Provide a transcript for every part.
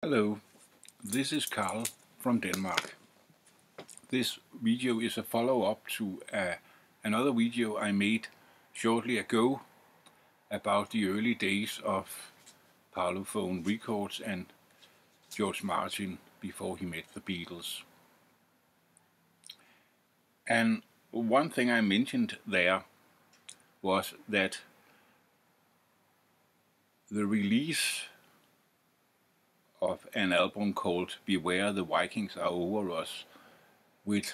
Hello, this is Carl from Denmark. This video is a follow-up to another video I made shortly ago about the early days of Parlophone records and George Martin before he met the Beatles. And one thing I mentioned there was that the release of an album called Beware the Vikings Are Over Us with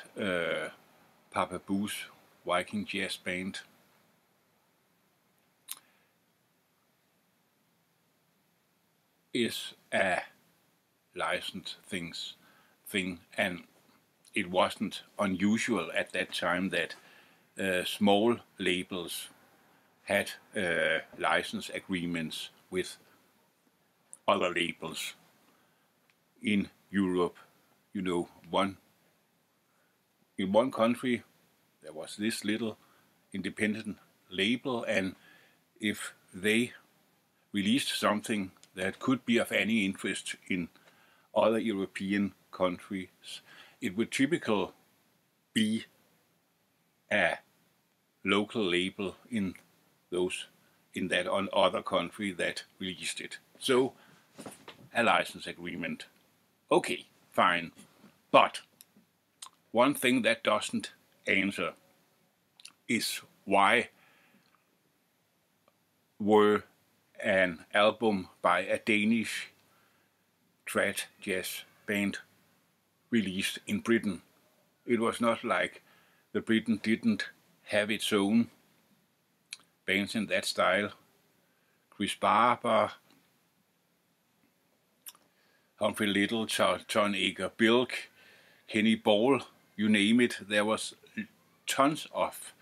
Papa Boo's Viking Jazz Band is a licensed thing, and it wasn't unusual at that time that small labels had license agreements with other labels in Europe. You know, in one country there was this little independent label, and if they released something that could be of any interest in other European countries, it would typically be a local label in that other country that released it. So a license agreement. Okay, fine. But one thing that doesn't answer is why were an album by a Danish trad jazz band released in Britain. It was not like the Britain didn't have its own bands in that style. Chris Barber, Humphrey Little, John Ager Bilk, Kenny Ball, you name it. There was tons of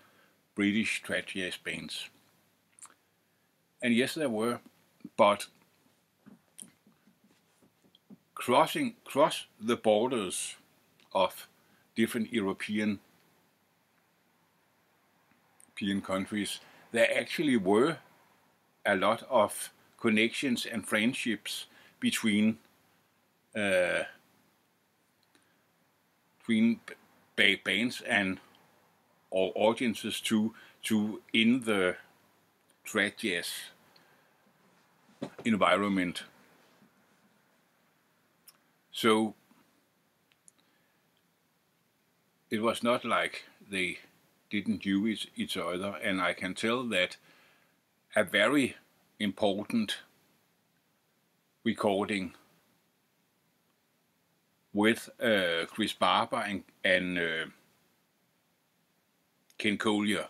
British trad jazz bands. And yes, there were, but cross the borders of different European countries, there actually were a lot of connections and friendships between bands and or audiences to in the trad jazz environment. So it was not like they didn't use each other, and I can tell that a very important recording with Chris Barber and Ken Collier,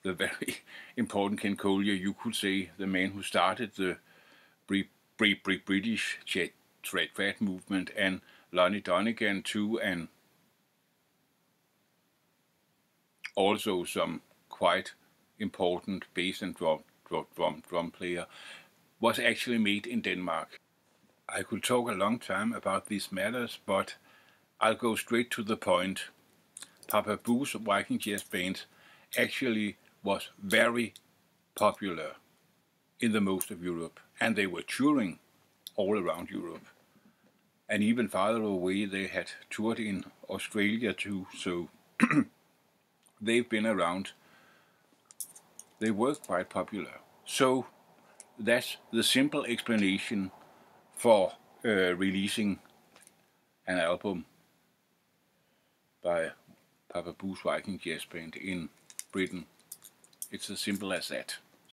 the very important Ken Collier, you could say the man who started the British trad movement, and Lonnie Donegan too, and also some quite important bass and drum player, was actually made in Denmark. I could talk a long time about these matters, but I'll go straight to the point. Papa Boo's Viking Jazz Band actually was very popular in the most of Europe, and they were touring all around Europe. And even farther away, they had toured in Australia too, so they've been around. They were quite popular. So that's the simple explanation for releasing an album by Papa Boo's Viking Jazz Band in Britain. It's as simple as that.